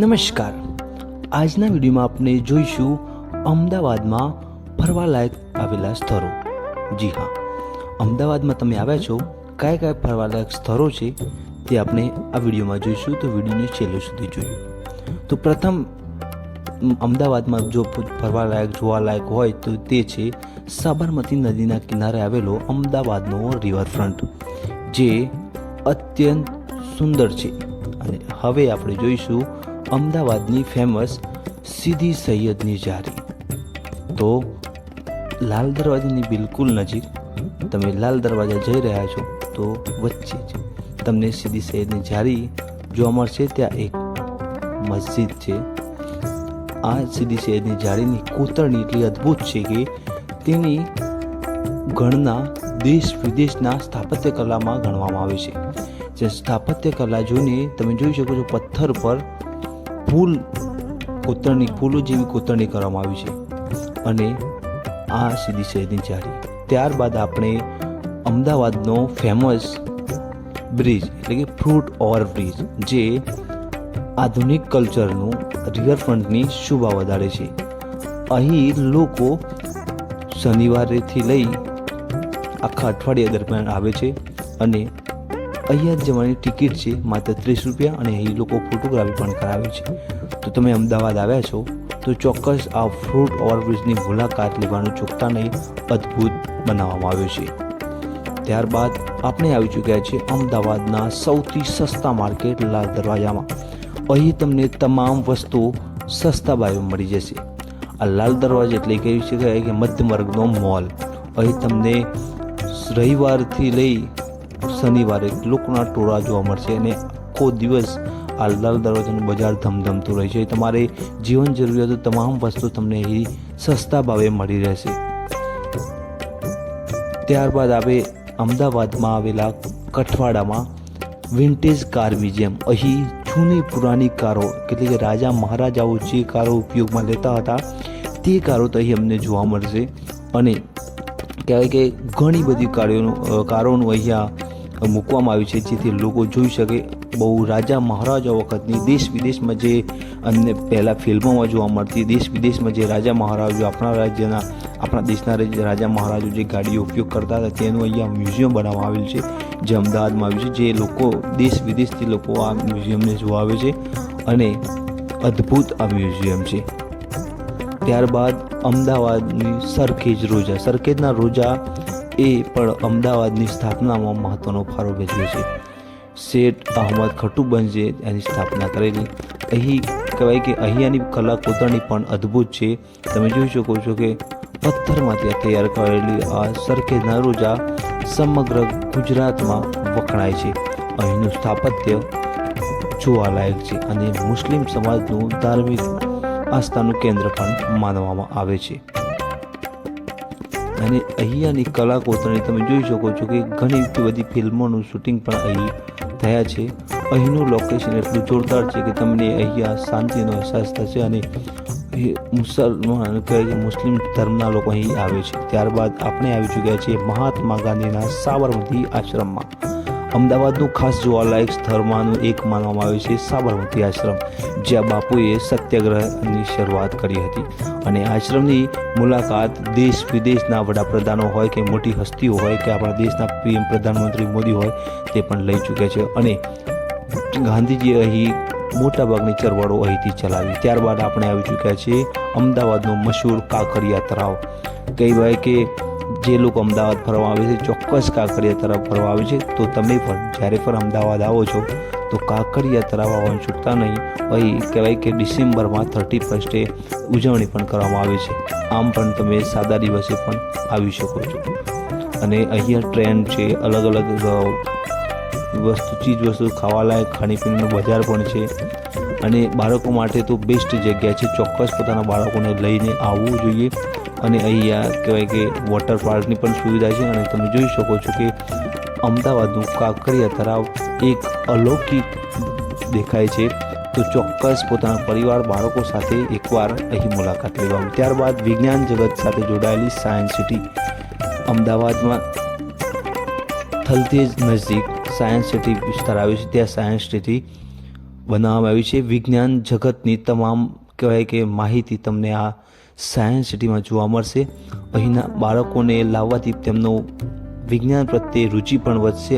નમસ્કાર, આજના વિડીયોમાં આપણે જોઈશું અમદાવાદમાં ફરવાલાયક આવેલા સ્થળો. જી હા, અમદાવાદમાં તમે આવ્યા છો, કયા કયા ફરવાલાયક સ્થળો છે તે આપણે આ વિડીયોમાં જોઈશું, તો વિડીયોને છેલ્લે સુધી જોઈએ. તો પ્રથમ અમદાવાદમાં જો ફરવાલાયક જોવાલાયક હોય તો તે છે સાબરમતી નદીના કિનારે આવેલો અમદાવાદનો રિવરફ્રન્ટ, જે અત્યંત સુંદર છે. અને હવે આપણે જોઈશું અમદાવાદની ફેમસ સીદી સૈયદની જારી. તો લાલ દરવાજાની બિલકુલ નજીક તમે લાલ દરવાજા જઈ રહ્યા છો તો વચ્ચે જ તમને સીદી સૈયદની જારી જોવા મળશે. ત્યાં એક મસ્જિદ છે. આ સીદી સૈયદની જારીની કોતરણી એટલી અદ્ભુત છે કે તેની ગણના દેશ વિદેશના સ્થાપત્ય કલામાં ગણવામાં આવે છે. જે સ્થાપત્ય કલા જોઈને તમે જોઈ શકો છો, પથ્થર પર ફૂલો જેવી કોતરણી કરવામાં આવી છે. અને આ સીદી સૈયદની જારી. ત્યારબાદ આપણે અમદાવાદનો ફેમસ બ્રિજ એટલે કે ફ્રૂટ ઓવરબ્રિજ, જે આધુનિક કલ્ચરનું રિવરફ્રન્ટની શોભા વધારે છે. અહીં લોકો શનિવારેથી લઈ આખા અઠવાડિયા દરમિયાન આવે છે અને અહીંયા જવાની ટિકિટ છે માત્ર 30 રૂપિયા, અને અહીં લોકો ફોટોગ્રાફી પણ કરાવે છે. તો તમે અમદાવાદ આવ્યા છો તો ચોક્કસ આ ફ્રૂટ ઓવરબ્રિજની મુલાકાત લેવાનું ચૂકતા નહીં. અદ્ભુત બનાવવામાં આવ્યું છે. ત્યારબાદ આપણે આવી ચૂક્યા છીએ અમદાવાદના સૌથી સસ્તા માર્કેટ લાલ દરવાજામાં. અહીં તમને તમામ વસ્તુઓ સસ્તા ભાવે મળી જશે. આ લાલ દરવાજા એટલે કહી શકાય કે મધ્યમ વર્ગનો મોલ. અહીં તમને રવિવારથી લઈ શનિવારે લોકોના ટોળા જોવા મળશે અને આખો દિવસ આ લાલ દરવાજાનું બજાર ધમધમતું રહે છે. તમારે જીવન જરૂરિયાતો તમામ વસ્તુ તમને અહીં સસ્તા ભાવે મળી રહેશે. ત્યારબાદ આપણે અમદાવાદમાં આવેલા કઠવાડામાં વિન્ટેજ કાર મ્યુઝિયમ. અહીં જૂની પુરાણી કારો એટલે કે રાજા મહારાજાઓ જે કારો ઉપયોગમાં લેતા હતા તે કારો તો અહીં અમને જોવા મળશે. અને કહેવાય કે ઘણી બધી કારોનું અહીંયા મૂકવામાં આવ્યું છે, જેથી લોકો જોઈ શકે. બહુ રાજા મહારાજા વખતની દેશ વિદેશમાં જે અમને પહેલાં ફિલ્મોમાં જોવા મળતી, દેશ વિદેશમાં જે રાજા મહારાજો આપણા દેશના રાજા મહારાજો જે ગાડીઓ ઉપયોગ કરતા હતા તેનું અહીંયા મ્યુઝિયમ બનાવવામાં આવેલું છે, જે અમદાવાદમાં આવ્યું છે. જે લોકો દેશ વિદેશથી લોકો આ મ્યુઝિયમને જોવા આવે છે અને અદ્ભુત આ મ્યુઝિયમ છે. ત્યારબાદ અમદાવાદની સરખેજના રોજા એ પણ અમદાવાદની સ્થાપનામાં મહત્વનો ફાળો ભજવે છે. શેઠ અહમદ ખટુબંજે એની સ્થાપના કરેલી. અહીં કહેવાય કે અહીંયાની કલા કોતરણી પણ અદ્ભુત છે. તમે જોઈ શકો છો કે પથ્થરમાંથી તૈયાર કરેલી આ સરખેજના રોજા સમગ્ર ગુજરાતમાં વખણાય છે. અહીંનું સ્થાપત્ય જોવાલાયક છે અને મુસ્લિમ સમાજનું ધાર્મિક આસ્થાનું કેન્દ્ર પણ માનવામાં આવે છે. અને અહીંયાની કલા કોતરણી તમે જોઈ શકો છો કે ઘણી બધી ફિલ્મોનું શૂટિંગ પણ અહીં થયા છે. અહીંનું લોકેશન એટલું જોરદાર છે કે તમને અહીંયા શાંતિનો અહેસાસ થશે. અને મુસ્લિમ ધર્મના લોકો અહીં આવે છે. ત્યારબાદ આપણે આવી ચૂક્યા છીએ મહાત્મા ગાંધીના સાબરમતી આશ્રમમાં. અમદાવાદનું ખાસ જોવાલાયક સ્થળમાંનું એક માનવામાં આવે છે સાબરમતી આશ્રમ, જ્યાં બાપુએ સત્યાગ્રહની શરૂઆત કરી હતી. અને આશ્રમની મુલાકાત દેશ વિદેશના વડાપ્રધાનો હોય કે મોટી હસ્તીઓ હોય કે આપણા દેશના પીએમ પ્રધાનમંત્રી મોદી હોય તે પણ લઈ ચૂક્યા છે. અને ગાંધીજીએ અહીં મોટાભાગની ચળવળો અહીંથી ચલાવી. ત્યારબાદ આપણે આવી ચૂક્યા છીએ અમદાવાદનું મશહૂર કાંકરિયા તળાવ. કહેવાય કે જે લોકો અમદાવાદ ફરવા આવે છે ચોક્કસ કાંકરિયા તળાવ ફરવા આવે છે. તો તમે પણ જ્યારે પણ અમદાવાદ આવો છો તો કાંકરિયા તળાવ આવવાનું છૂટતા નહીં. અહીં કહેવાય કે ડિસેમ્બરમાં 31 ઉજવણી પણ કરવામાં આવે છે. આમ પણ તમે સાદા દિવસે પણ આવી શકો છો. અને અહીંયા ટ્રેન છે, અલગ અલગ ચીજ વસ્તુ ખાવાલાયક ખાણીપીણીનું બજાર પણ છે. અને બાળકો માટે તો બેસ્ટ જગ્યા છે. ચોક્કસ પોતાના બાળકોને લઈને આવવું જોઈએ. અને અહીંયા કહેવાય કે વોટર પાર્કની પણ સુવિધા છે. અને તમે જોઈ શકો છો કે અમદાવાદનું કાંકરિયા તળાવ એક અલૌકિક દેખાય છે. તો ચોક્કસ પોતાના પરિવાર બાળકો સાથે એકવાર અહીં મુલાકાત લેવા. ત્યારબાદ વિજ્ઞાન જગત સાથે જોડાયેલી સાયન્સ સિટી. અમદાવાદમાં થલતેજ નજીક સાયન્સ સિટી વિસ્તાર આવ્યો છે. ત્યાં સાયન્સ સિટી બનાવવામાં આવી છે. વિજ્ઞાન જગતની તમામ કહેવાય કે માહિતી તમને આ સાયન્સ સિટીમાં જોવા મળશે. અહીંના બાળકોને લાવવાથી તેમનો વિજ્ઞાન પ્રત્યે રુચિ પણ વધશે.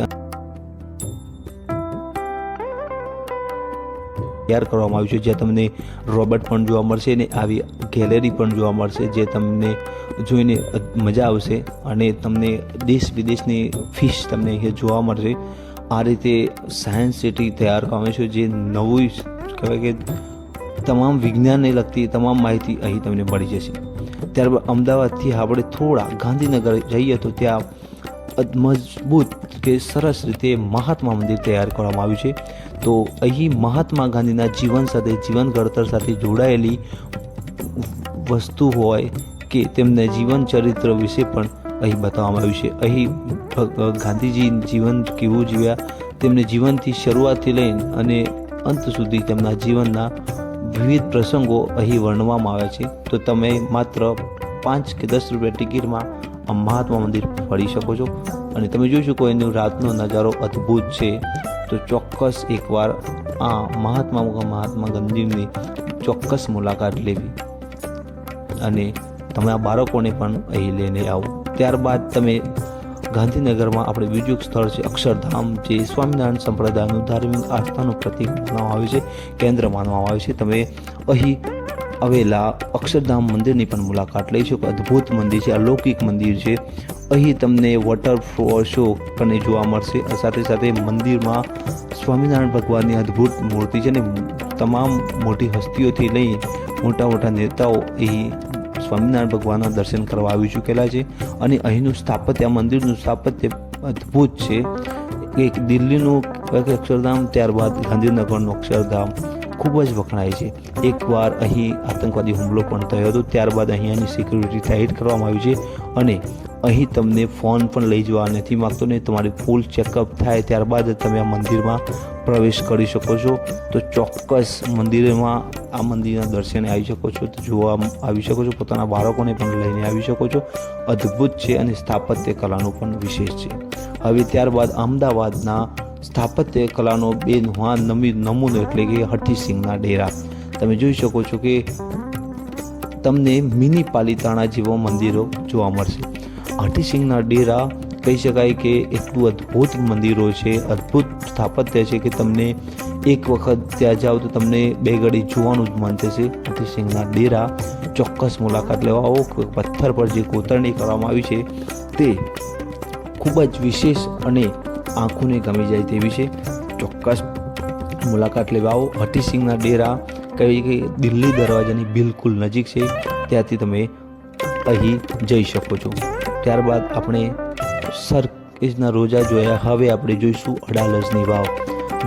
તૈયાર કરવામાં આવ્યું છે, જ્યાં તમને રોબોટ પણ જોવા મળશે અને આવી ગેલેરી પણ જોવા મળશે, જે તમને જોઈને મજા આવશે અને તમને દેશ વિદેશની ફિશ તમને અહીંયા જોવા મળશે. આ રીતે સાયન્સ સિટી તૈયાર કરવામાં આવી છે, જે નવું કહેવાય કે તમામ વિજ્ઞાનને લગતી તમામ માહિતી અહીં તમને મળી જશે. ત્યારબાદ અમદાવાદથી આપણે થોડા ગાંધીનગર જઈએ તો ત્યાં મજબૂત કે સરસ રીતે મહાત્મા મંદિર તૈયાર કરવામાં આવ્યું છે. તો અહીં મહાત્મા ગાંધીના જીવન સાથે, જીવન ઘડતર સાથે જોડાયેલી વસ્તુ હોય કે તેમના જીવન ચરિત્ર વિશે પણ અહીં બતાવવામાં આવ્યું છે. અહીં ગાંધીજી જીવન કેવું જીવ્યા, તેમને જીવનથી શરૂઆતથી લઈને અને અંત સુધી તેમના જીવનના વિવિધ પ્રસંગો અહીં વર્ણવવામાં આવ્યા છે. તો તમે માત્ર 5 કે 10 રૂપિયા ટિકિટમાં આ મહાત્મા મંદિર ફરી શકો છો અને તમે જોઈ શકો એનો રાતનો નજારો અદ્ભુત છે. તો ચોક્કસ એકવાર આ મહાત્મા ગાંધીની ચોક્કસ મુલાકાત લેવી અને તમે આ બાળકોને પણ અહીં લઈને આવો. ત્યારબાદ તમે ગાંધીનગરમાં આપણે બીજું એક સ્થળ છે અક્ષરધામ, જે સ્વામિનારાયણ સંપ્રદાયનું ધાર્મિક આસ્થાનું પ્રતીક માનવામાં આવે છે, કેન્દ્ર માનવામાં આવે છે. તમે અહીં આવેલા અક્ષરધામ મંદિરની પણ મુલાકાત લઈ શકો. અદ્ભુત મંદિર છે, અલૌકિક મંદિર છે. અહીં તમને વોટરફોલ શો પણ જોવા મળશે. સાથે સાથે મંદિરમાં સ્વામિનારાયણ ભગવાનની અદ્ભુત મૂર્તિ છે ને તમામ મોટી હસ્તીઓથી લઈ મોટા મોટા નેતાઓ અહીં સ્વામિનારાયણ ભગવાનના દર્શન કરવા આવી ચૂકેલા છે. અને અહીંનું સ્થાપત્ય, આ મંદિરનું સ્થાપત્ય અદ્ભુત છે. એક દિલ્હીનું અક્ષરધામ, ત્યારબાદ ગાંધીનગરનું અક્ષરધામ ખૂબ જ વખણાય છે. એકવાર અહીં આતંકવાદી હુમલો પણ થયો હતો, ત્યારબાદ અહીંયાની સિક્યુરિટી ટાઈટ કરવામાં આવી છે અને અહીં તમને ફોન પણ લઈ જવા નથી માગતો ને તમારી ફૂલ ચેકઅપ થાય ત્યારબાદ તમે આ મંદિરમાં પ્રવેશ કરી શકો છો. તો ચોક્કસ મંદિરમાં આ મંદિરના દર્શને આવી શકો છો, જોવા આવી શકો છો, પોતાના બાળકોને પણ લઈને આવી શકો છો. અદ્ભુત છે અને સ્થાપત્ય કલાનું પણ વિશેષ છે. હવે ત્યારબાદ અમદાવાદના સ્થાપત્ય કલાનો નમૂનો એટલે કે હઠીસિંહના ડેરા તમે જોઈ શકો છો કે તમને મિની પાલિતાણા જેવા મંદિરો જોવા મળશે. હઠીસિંહના ડેરા કહી શકાય કે એટલું અદ્ભુત મંદિરો છે, અદ્ભુત સ્થાપત્ય છે કે તમને એક વખત ત્યાં જાઓ તો તમને બે ઘડી જોવાનું જ મન થશે. હઠીસિંહના ડેરા ચોક્કસ મુલાકાત લેવા આવો. પથ્થર પર જે કોતરણી કરવામાં આવી છે તે ખૂબ જ વિશેષ અને આંખોને ગમી જાય તેવી છે. ચોક્કસ મુલાકાત લેવા આવો. હઠીસિંહના ડેરા કહેવાય કે દિલ્હી દરવાજાની બિલકુલ નજીક છે, ત્યાંથી તમે અહીં જઈ શકો છો. ત્યારબાદ આપણે સરખેજના રોજા જોયા. હવે આપણે જોઈશું અડાલજની વાવ.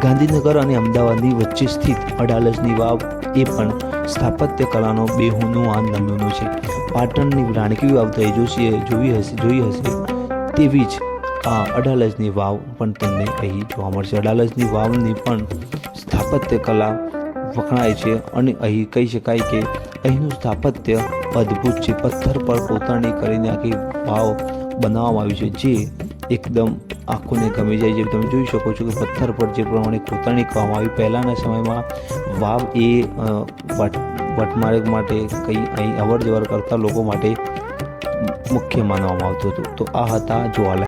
ગાંધીનગર અને અમદાવાદની વચ્ચે સ્થિત અડાલજની વાવ એ પણ સ્થાપત્ય કલાનો બેહૂનું આ નમૂનો છે. પાટણની રાણકી વાવ થઈ જોઈ હશે તેવી જ આ અડાલજની વાવ પણ તમને અહીં જોવા મળશે. અડાલજની વાવની પણ સ્થાપત્ય કલા વખણાય છે અને અહીં કહી શકાય કે અહીંનું સ્થાપત્ય અદ્ભુત છે. પથ્થર પર કોતરણી કરીને આખી વાવ બનાવવામાં આવી છે, જે એકદમ આંખોને ગમી જાય. જેમ તમે જોઈ શકો છો કે પથ્થર પર જે પ્રમાણે કોતરણી કરવામાં આવી. પહેલાંના સમયમાં વાવ એ વટમાર્ગ માટે અહીં અવર જવર કરતા લોકો માટે મુખ્ય માનવામાં આવતું હતું. તો આ હતા જોવાલાયક